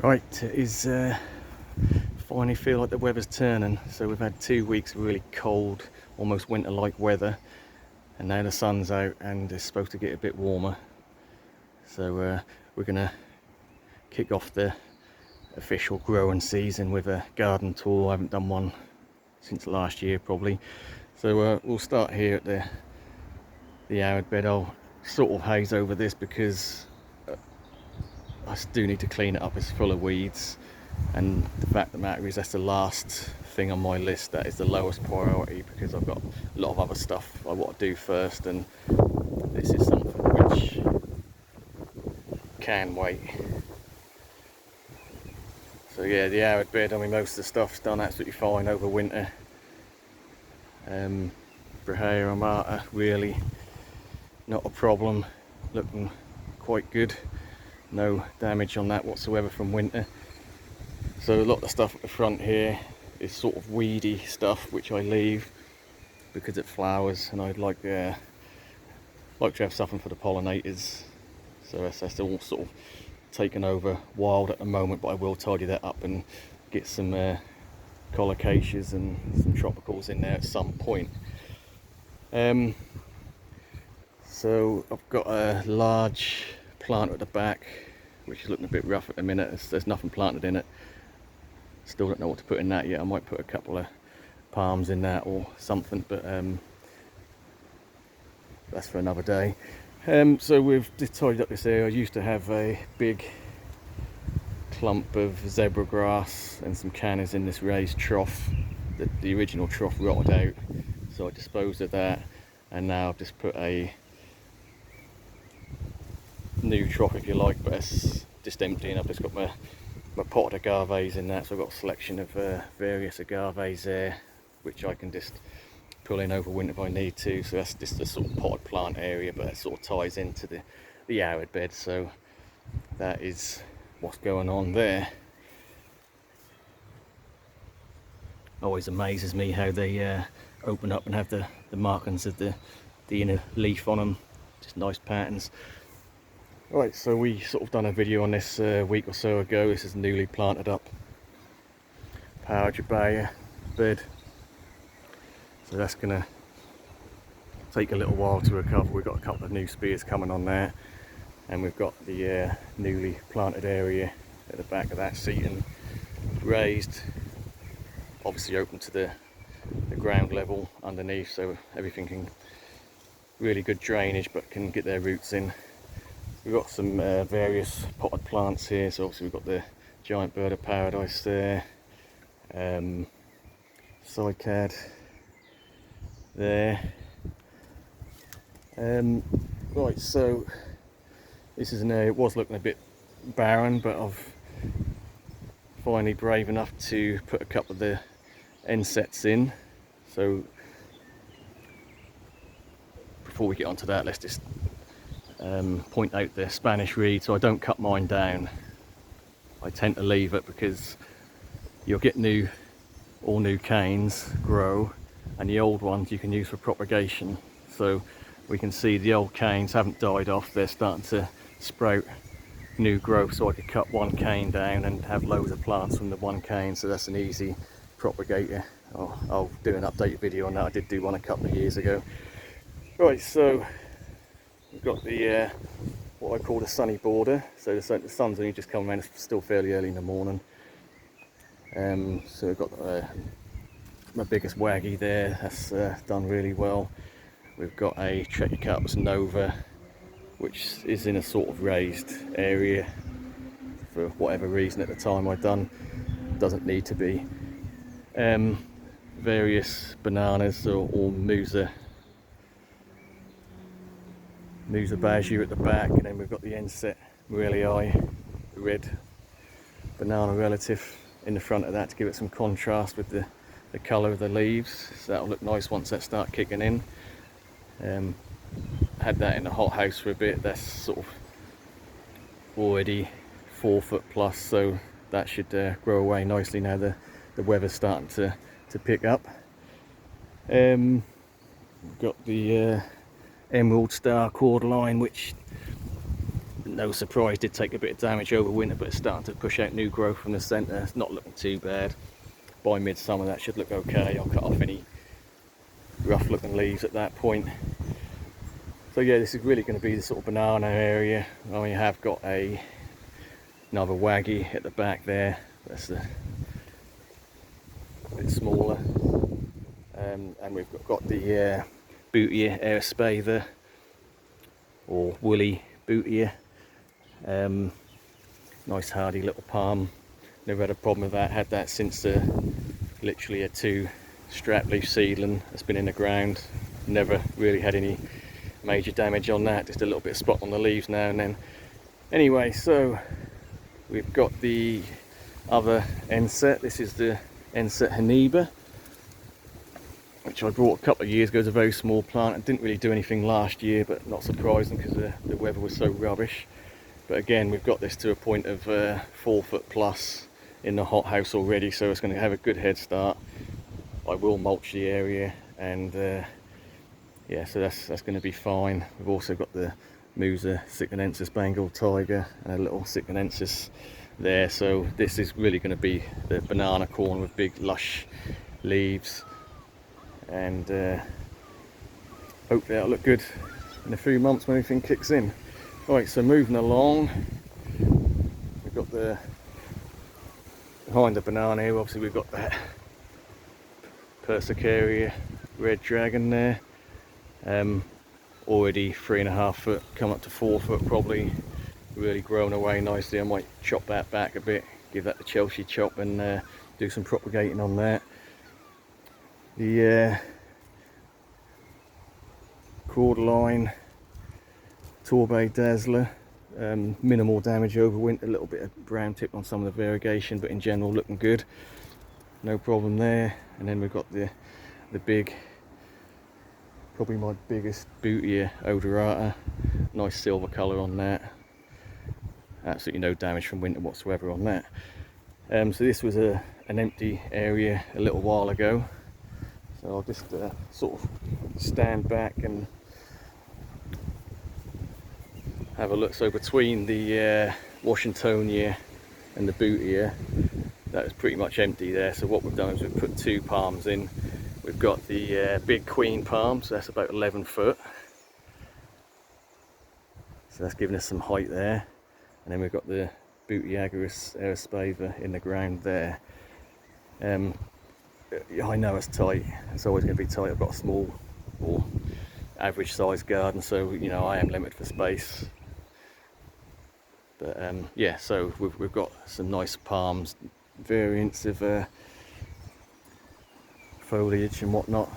Right, it is finally feel like the weather's turning. So we've had 2 weeks of really cold, almost winter-like weather, and now the sun's out and it's supposed to get a bit warmer. So we're gonna kick off the official growing season with a garden tour. I haven't done one since last year probably. So we'll start here at the arid bed. I'll sort of haze over this because I do need to clean it up. It's full of weeds, and the fact of the matter is that's the last thing on my list. That is the lowest priority because I've got a lot of other stuff I want to do first, and this is something which can wait. So yeah, the arid bed, I mean most of the stuff's done absolutely fine over winter. Brahea armata, really not a problem, looking quite good. No damage on that whatsoever from winter. So a lot of the stuff at the front here is sort of weedy stuff which I leave because it flowers, and I'd like to have something for the pollinators. So that's all sort of taken over wild at the moment, but I will tidy that up and get some colocaceas and some tropicals in there at some point. So I've got a large plant at the back which is looking a bit rough at the minute. There's nothing planted in it. Still don't know what to put in that yet. I might put a couple of palms in that or something, but that's for another day. So we've just tidied up this area. I used to have a big clump of zebra grass and some cannas in this raised trough. The original trough rotted out, so I disposed of that, and now I've just put a new trough, if you like, but it's just empty, and I've just got my pot of agaves in that. So I've got a selection of various agaves there which I can just pull in over winter if I need to. So that's just a sort of potted plant area, but it sort of ties into the arid bed. So that is what's going on there. Always amazes me how they open up and have the markings of the inner leaf on them. Just nice patterns. Right, so we sort of done a video on this a week or so ago. This is newly planted up Paragebaya bed. So that's gonna take a little while to recover. We've got a couple of new spears coming on there, and we've got the newly planted area at the back of that seating raised, obviously open to the ground level underneath, so everything can really good drainage but can get their roots in. We've got some various potted plants here. So obviously we've got the giant bird of paradise there, cycad there. Right, so this is an area, it was looking a bit barren, but I've finally brave enough to put a couple of the insets in. So before we get onto that, let's just point out the Spanish reed. So I don't cut mine down. I tend to leave it because you'll get all new canes grow, and the old ones you can use for propagation. So we can see the old canes haven't died off, they're starting to sprout new growth, so I could cut one cane down and have loads of plants from the one cane. So that's an easy propagator. I'll do an updated video on that. I did do one a couple of years ago. Right, so we've got the what I call the sunny border. So the sun's only just come around. It's still fairly early in the morning. So we've got my biggest waggy there. That's done really well. We've got a Trachycarpus nova, which is in a sort of raised area for whatever reason at the time I'd done. Doesn't need to be. Various bananas or Musa Baju at the back, and then we've got the Enset Morellii, the red banana relative, in the front of that to give it some contrast with the colour of the leaves. So that'll look nice once that start kicking in. Had that in the hot house for a bit. That's sort of already 4 foot plus, so that should grow away nicely now the weather's starting to pick up. We've got the Emerald Star cordyline, which no surprise, did take a bit of damage over winter, but it's starting to push out new growth from the centre. It's not looking too bad. By midsummer that should look okay. I'll cut off any rough looking leaves at that point. So yeah, this is really going to be the sort of banana area. I have got another waggy at the back there. That's a bit smaller. And we've got the Bootia aerospaver, or woolly Bootia. Nice hardy little palm. Never had a problem with that. Had that since literally a 2 strap leaf seedling that's been in the ground. Never really had any major damage on that, just a little bit of spot on the leaves now and then. Anyway, so we've got the other end set. This is the end set Haneba, which I brought a couple of years ago. It's a very small plant. It didn't really do anything last year, but not surprising because the weather was so rubbish. But again, we've got this to a point of 4 foot plus in the hothouse already, so it's going to have a good head start. I will mulch the area, and yeah, so that's going to be fine. We've also got the Musa Siconensis Bengal Tiger and a little Siconensis there, so this is really going to be the banana corn with big lush leaves, and hopefully that'll look good in a few months when everything kicks in. Right, so moving along, we've got the behind the banana here, obviously we've got that Persicaria red dragon there, already 3.5 foot, come up to 4 foot probably, really grown away nicely. I might chop that back a bit, give that the Chelsea chop, and do some propagating on that. The cordyline Torbay Dazzler, minimal damage over winter, a little bit of brown tip on some of the variegation, but in general looking good, no problem there. And then we've got the big, probably my biggest Bootia odorata, nice silver colour on that, absolutely no damage from winter whatsoever on that. So this was an empty area a little while ago, so I'll just sort of stand back and have a look. So between the Washingtonia and the Bootia, that is pretty much empty there. So what we've done is we've put 2 palms in. We've got the big queen palm, so that's about 11 foot. So that's giving us some height there. And then we've got the Bootia aerospaver in the ground there. I know it's tight. It's always going to be tight. I've got a small or average sized garden, so you know I am limited for space. But yeah, so we've got some nice palms, variants of foliage and whatnot.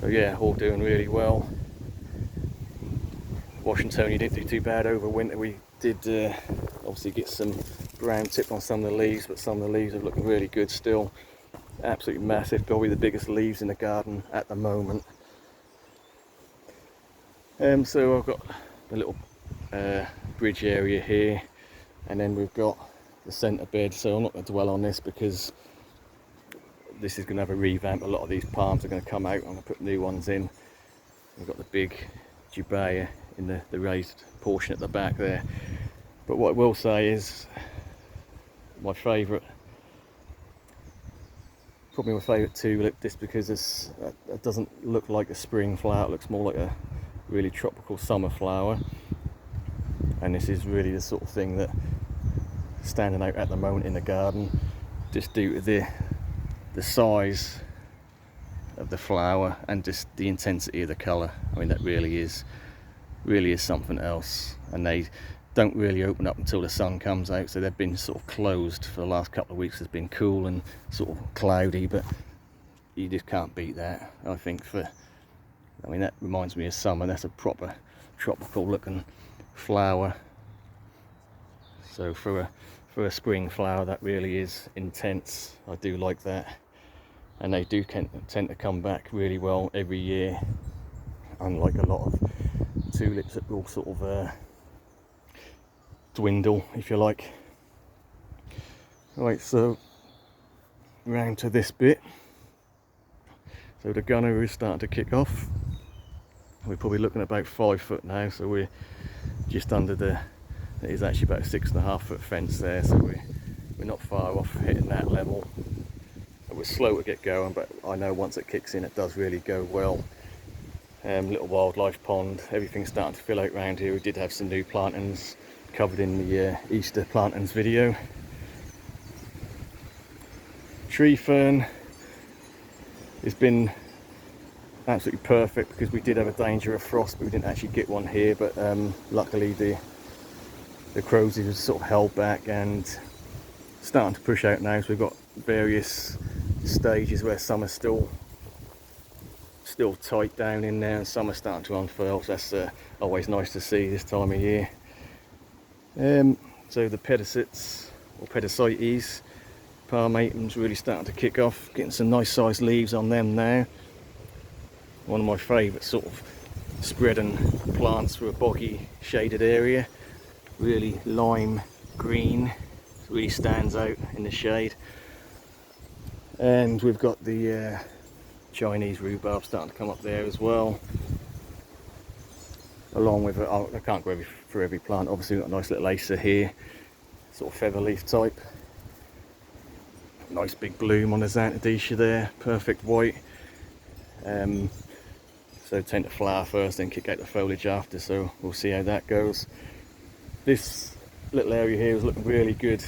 So yeah, all doing really well. Washingtonia didn't do too bad over winter. We did obviously get some brown tip on some of the leaves, but some of the leaves are looking really good still. Absolutely massive, probably the biggest leaves in the garden at the moment. So I've got a little bridge area here, and then we've got the centre bed. So I'm not going to dwell on this because this is going to have a revamp. A lot of these palms are going to come out. I'm going to put new ones in. We've got the big Jubea in the raised portion at the back there. But what I will say is my favourite, probably my favourite tulip, just because it doesn't look like a spring flower. It looks more like a really tropical summer flower. And this is really the sort of thing that standing out at the moment in the garden, just due to the size of the flower and just the intensity of the colour. I mean, that really is something else. And they don't really open up until the sun comes out, so they've been sort of closed for the last couple of weeks. It's been cool and sort of cloudy, but you just can't beat that, I think. I mean, that reminds me of summer. That's a proper tropical looking flower. So for a spring flower, that really is intense. I do like that, and they do tend to come back really well every year, unlike a lot of tulips that will sort of dwindle, if you like. Right, so round to this bit. So the gunner is starting to kick off. We're probably looking at about 5 foot now, so we're just under the, it is actually about a 6.5 foot fence there, so we're not far off hitting that level. It was slow to get going, but I know once it kicks in it does really go well. Little wildlife pond, everything's starting to fill out around here. We did have some new plantings covered in the Easter plantings video. Tree fern has been absolutely perfect because we did have a danger of frost, but we didn't actually get one here. But luckily the crows have sort of held back and starting to push out now. So we've got various stages where some are still tight down in there and some are starting to unfurl. So that's always nice to see this time of year. So the pedicites or pedicites, palmatum's really starting to kick off, getting some nice sized leaves on them now. One of my favourite sort of spreading plants for a boggy shaded area. Really lime green, it really stands out in the shade. And we've got the Chinese rhubarb starting to come up there as well, along with I can't go through every plant. Obviously we've got a nice little acer here, sort of feather leaf type, nice big bloom on the Xanthodecia there, perfect white. So tend to flower first then kick out the foliage after, so we'll see how that goes. This little area here was looking really good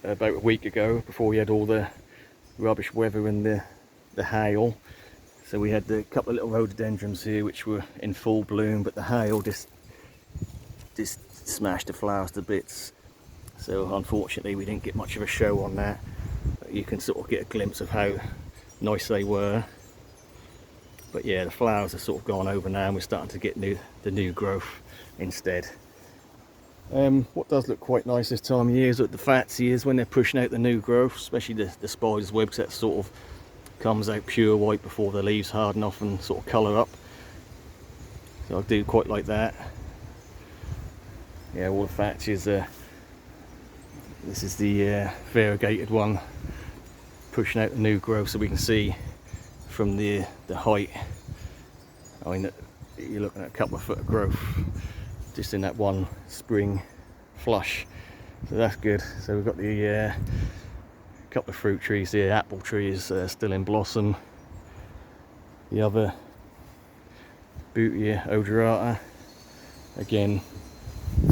about a week ago, before we had all the rubbish weather and the hail. So we had a couple of little rhododendrons here which were in full bloom, but the hail just smashed the flowers to bits. So unfortunately we didn't get much of a show on that, but you can sort of get a glimpse of how nice they were. But yeah, the flowers are sort of gone over now and we're starting to get the new growth instead. What does look quite nice this time of year is that the fatsias, when they're pushing out the new growth, especially the spider's web, that sort of comes out pure white before the leaves harden off and sort of colour up. So I do quite like that. Yeah, all the fatsias this is the variegated one pushing out the new growth, so we can see from the height, I mean, you're looking at a couple of foot of growth just in that one spring flush, so that's good. So we've got the couple of fruit trees here. Apple tree is still in blossom. The other Bootia odorata again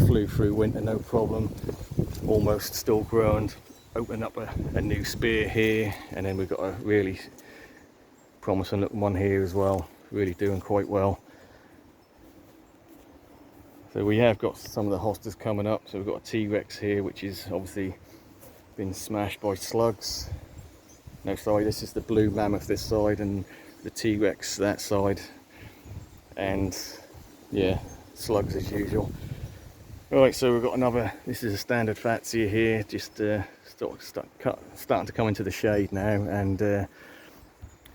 flew through winter no problem, almost still growing. Open up a new spear here, and then we've got a really promising looking one here as well, really doing quite well. So we have got some of the hostas coming up. So we've got a T-Rex here which is obviously been smashed by slugs. No, sorry, this is the blue mammoth this side and the T-Rex that side, and yeah, slugs as usual. Right, so we've got another, this is a standard fatsia here, just starting to come into the shade now, and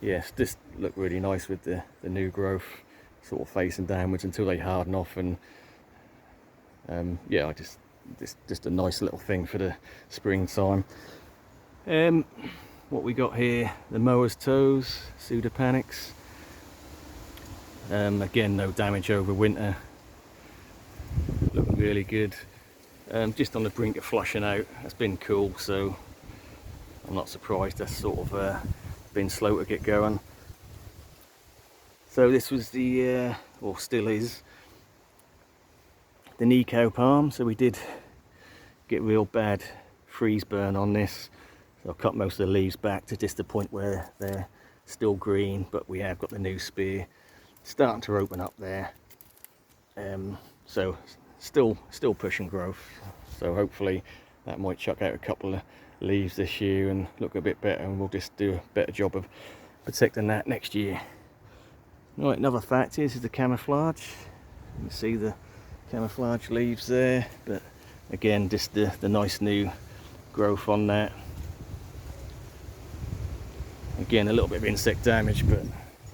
yes, this look really nice with the new growth sort of facing downwards until they harden off. And yeah, just a nice little thing for the springtime. What we got here, the mower's toes, pseudopanics. Again, no damage over winter, looking really good. Just on the brink of flushing out, that's been cool, so I'm not surprised that's sort of been slow to get going. So this was the or still is the Nico palm. So we did get real bad freeze burn on this, so I've cut most of the leaves back to just the point where they're still green, but we have got the new spear starting to open up there. So still pushing growth, so hopefully that might chuck out a couple of leaves this year and look a bit better, and we'll just do a better job of protecting that next year. Right, another fact is the camouflage. You can see the camouflage leaves there, but again, just the nice new growth on that. Again, a little bit of insect damage, but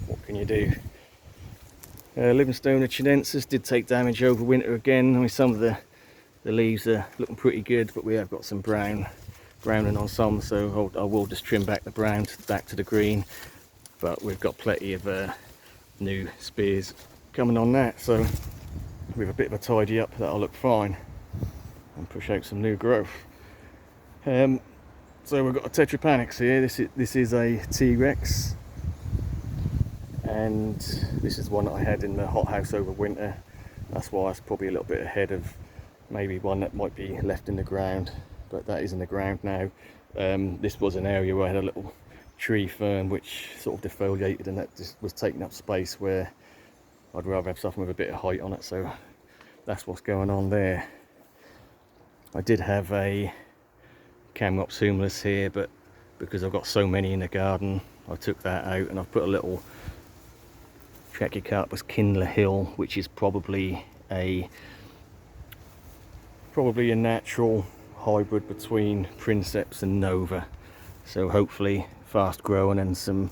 what can you do? Livingstone chinensis did take damage over winter again. I mean, some of the leaves are looking pretty good, but we have got some browning on some, so I will just trim back the brown back to the green. But we've got plenty of new spears coming on that, so with a bit of a tidy up, that'll look fine and push out some new growth. So we've got a Tetrapanax here. This is a T-Rex, and this is one that I had in the hothouse over winter. That's why it's probably a little bit ahead of maybe one that might be left in the ground, but that is in the ground now. This was an area where I had a little tree fern which sort of defoliated, and that just was taking up space where I'd rather have something with a bit of height on it, so that's what's going on there. I did have a Camrops humilis here, but because I've got so many in the garden, I took that out and I've put a little Trachycarpus Kindler Hill, which is probably a natural hybrid between Princeps and Nova. So hopefully fast growing and some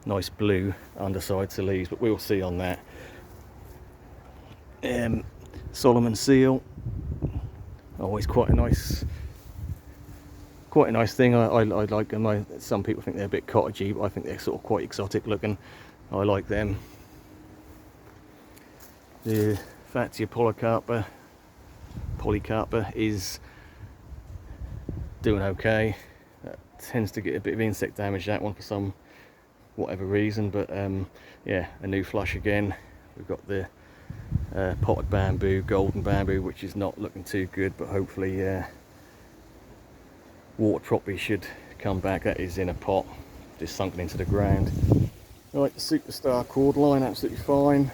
nice blue underside to leaves, but we'll see on that. Solomon seal, always quite a nice thing. I like them. Some people think they're a bit cottagey, but I think they're sort of quite exotic looking. I like them. The Fatsia polycarpa is doing okay. That tends to get a bit of insect damage, that one, for whatever reason, but yeah, a new flush again. We've got the potted bamboo, golden bamboo, which is not looking too good, but hopefully water properly should come back. That is in a pot, just sunken into the ground. Right, the superstar cordyline, absolutely fine.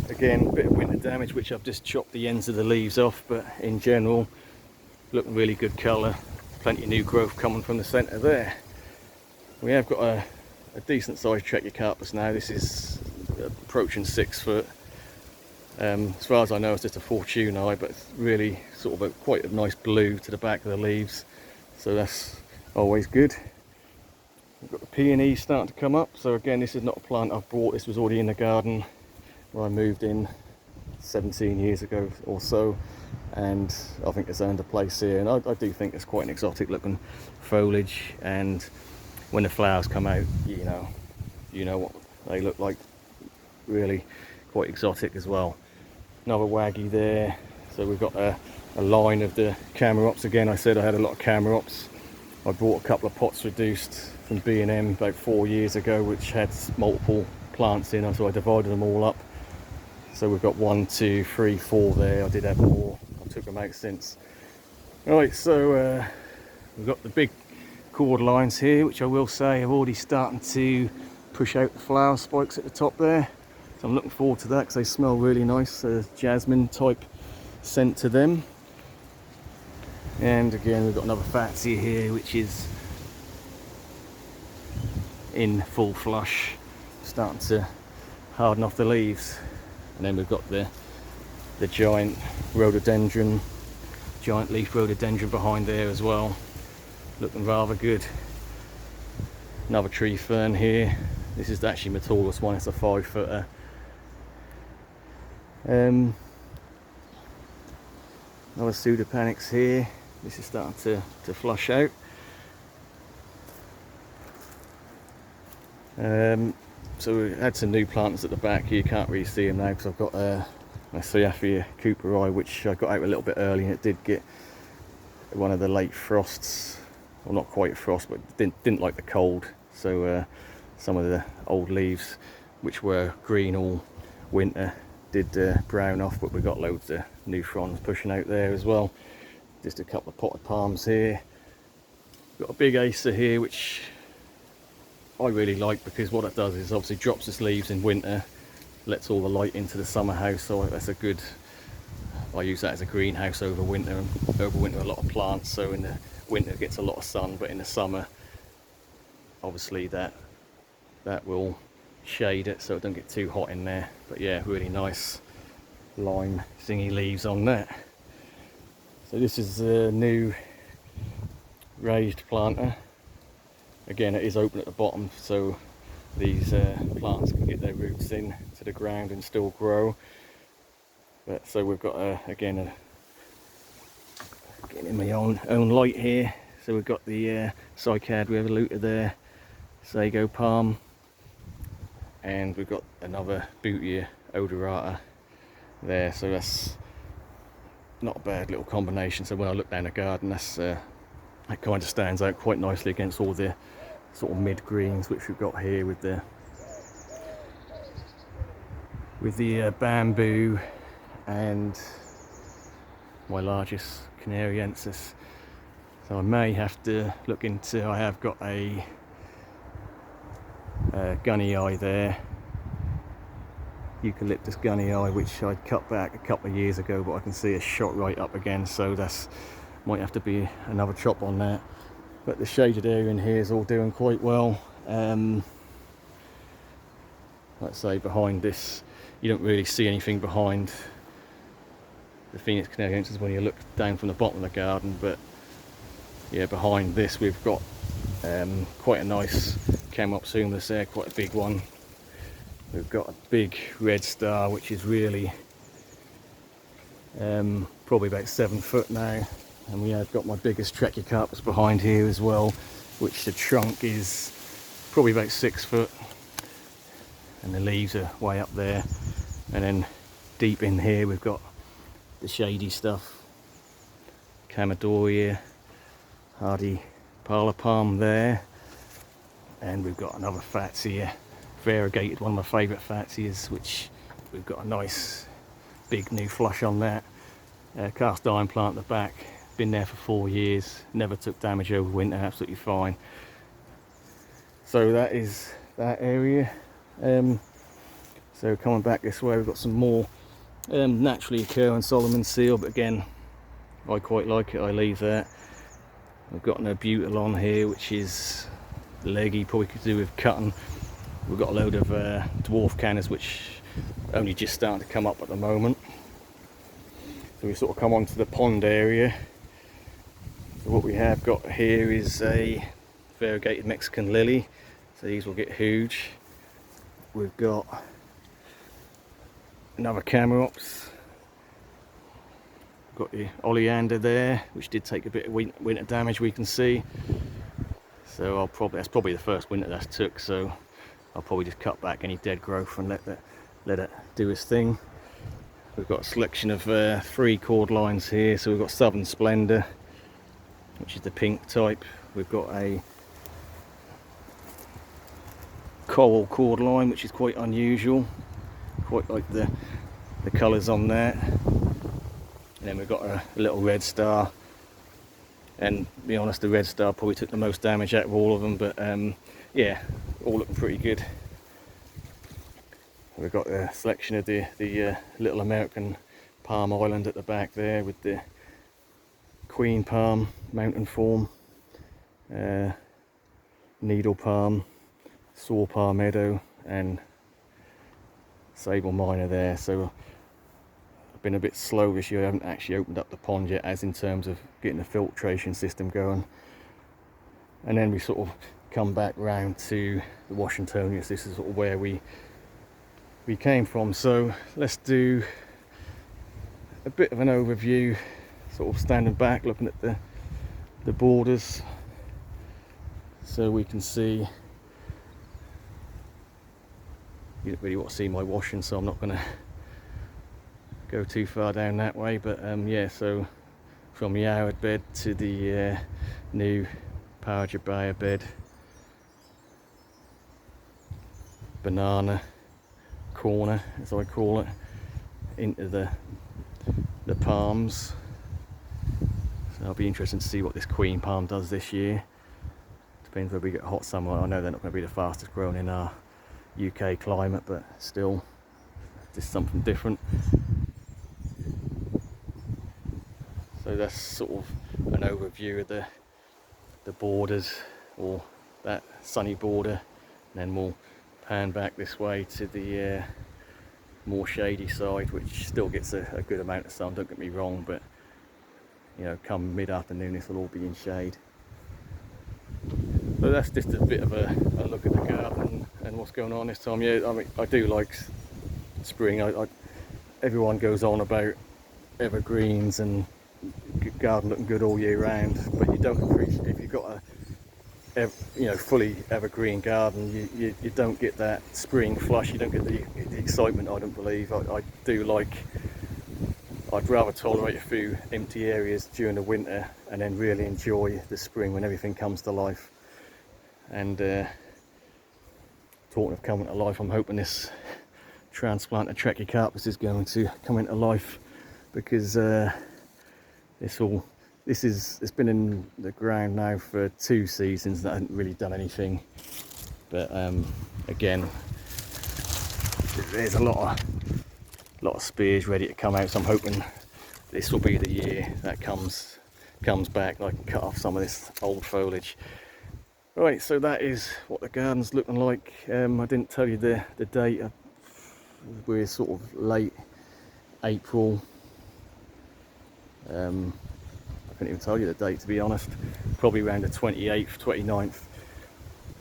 Again, a bit of winter damage, which I've just chopped the ends of the leaves off, but in general, looking really good colour. Plenty of new growth coming from the centre there. We have got a decent sized Trachycarpus now. This is approaching 6 foot. As far as I know, it's just a Fortunae, but it's really sort of quite a nice blue to the back of the leaves, so that's always good. We've got the peony starting to come up. So again, this is not a plant I've bought. This was already in the garden where I moved in 17 years ago or so, and I think it's earned a place here, and I do think it's quite an exotic looking foliage, and when the flowers come out, you know what they look like, really quite exotic as well. Another waggy there. So we've got a line of the Camrops. Again, I said I had a lot of Camrops. I bought a couple of pots reduced from B&M about 4 years ago, which had multiple plants in, so I divided them all up. So we've got 1, 2, 3, 4 there. I did have more. I took them out since. Right, so we've got the big cordylines here, which I will say are already starting to push out the flower spikes at the top there. So I'm looking forward to that because they smell really nice. Jasmine type scent to them. And again, we've got another Fatsia here, which is in full flush, starting to harden off the leaves. And then we've got the giant rhododendron, giant leaf rhododendron behind there as well, looking rather good. Another tree fern here. This is actually my tallest one. It's a 5 footer. Another Pseudopanax here. This is starting to flush out. So we had some new plants at the back here. You can't really see them now because I've got my Cyathea cooperi, which I got out a little bit early, and it did get one of the late frosts. Well, not quite frost, but didn't like the cold. So some of the old leaves, which were green all winter, did brown off, but we got loads of new fronds pushing out there as well. Just a couple of potted palms here. Got a big Acer here, which I really like because what it does is obviously drops its leaves in winter, lets all the light into the summer house, so that's a good, I use that as a greenhouse over winter, and overwinter a lot of plants. So in the winter it gets a lot of sun, but in the summer obviously that will shade it so it don't get too hot in there. But yeah, really nice lime zingy leaves on that. So this is a new raised planter. Again, it is open at the bottom, so these plants can get their roots in to the ground and still grow. But so we've got again getting in my own light here. So we've got the Cycad revoluta there, sago palm, and we've got another Bootea odorata there, so that's not a bad little combination. So when I look down the garden, that kind of stands out quite nicely against all the sort of mid greens which we've got here with the bamboo and my largest canariensis. So I may have to look into, I have got a gunny eye there, eucalyptus gunny eye, which I cut back a couple of years ago, but I can see it's shot right up again, so that's might have to be another chop on that. But the shaded area in here is all doing quite well. Like I say, behind this you don't really see anything behind the Phoenix canariensis when you look down from the bottom of the garden, but yeah, behind this we've got quite a nice Campopsumus there, quite a big one. We've got a big red star which is really probably about 7 foot now, and we have got my biggest Trachycarpus behind here as well, which the trunk is probably about 6 foot, and the leaves are way up there. And then deep in here we've got the shady stuff, Camadoria, hardy parlour palm there, and we've got another Fatsia, variegated, one of my favourite Fatsias, which we've got a nice big new flush on that. Cast iron plant at the back, been there for 4 years, never took damage over winter, absolutely fine. So that is that area. So coming back this way, we've got some more naturally occurring Solomon seal, but again, I quite like it, I leave that. We've got an Abutilon here, which is leggy, probably could do with cutting. We've got a load of dwarf cannas, which are only just starting to come up at the moment. So we sort of come onto the pond area. So what we have got here is a variegated Mexican lily, so these will get huge. We've got another Camarops. Got the oleander there, which did take a bit of winter damage, we can see. So that's probably the first winter that's took, so I'll probably just cut back any dead growth and let it do its thing. We've got a selection of 3 cordylines here. So we've got Southern Splendor, which is the pink type. We've got a coral cordyline, which is quite unusual. Quite like the colours on that. And then we've got a little red star, and to be honest, the red star probably took the most damage out of all of them, but yeah, all looking pretty good. We've got a selection of the little American palm island at the back there, with the queen palm, mountain form, needle palm, saw palmetto, and sable minor there. So I've been a bit slow this year. I haven't actually opened up the pond yet, as in terms of getting the filtration system going. And then we sort of come back round to the Washingtonians. This is sort of where we came from. So let's do a bit of an overview, sort of standing back looking at the borders, so we can see. You don't really want to see my washing, so I'm not going to go too far down that way, but yeah, so from the Howard bed to the new Parajabaya bed, banana corner as I call it, into the palms. So I'll be interested to see what this queen palm does this year. Depends whether we get a hot summer. I know they're not going to be the fastest growing in our UK climate, but still just something different. So that's sort of an overview of the borders, or that sunny border, and then we'll pan back this way to the more shady side, which still gets a good amount of sun, don't get me wrong, but you know, come mid-afternoon this will all be in shade. So that's just a bit of a look at the garden and what's going on this time. Yeah, I mean, I do like spring. Everyone goes on about evergreens and garden looking good all year round, but you don't appreciate, if you've got a fully evergreen garden, you don't get that spring flush. You don't get the excitement, I don't believe. I do like I'd rather tolerate a few empty areas during the winter and then really enjoy the spring when everything comes to life. And talking of coming to life, I'm hoping this transplant of Trachycarpus is going to come into life, because it's been in the ground now for 2 seasons that hasn't really done anything. But again, there's a lot of spears ready to come out, so I'm hoping this will be the year that comes back and I can cut off some of this old foliage. Right, so that is what the garden's looking like. I didn't tell you the date. We're sort of late April. I couldn't even tell you the date, to be honest. Probably around the 28th, 29th,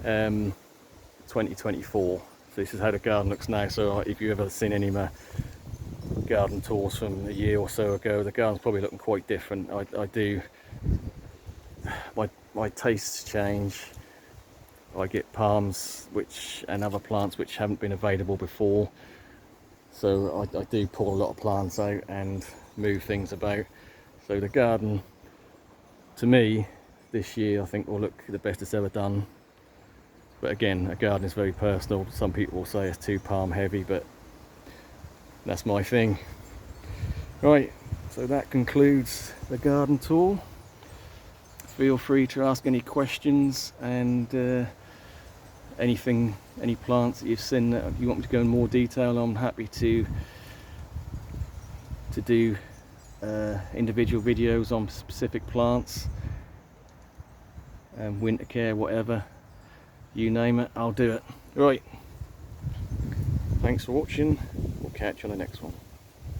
2024. So this is how the garden looks now. So if you've ever seen any of my garden tours from a year or so ago, the garden's probably looking quite different. My tastes change. I get palms and other plants which haven't been available before, so I do pull a lot of plants out and move things about. So the garden, to me, this year I think will look the best it's ever done. But again, a garden is very personal. Some people will say it's too palm heavy, but that's my thing. Right, so that concludes the garden tour. Feel free to ask any questions, and any plants that you've seen that you want me to go in more detail. I'm happy to do individual videos on specific plants, winter care, whatever, you name it, I'll do it. Right, thanks for watching. We'll catch you on the next one.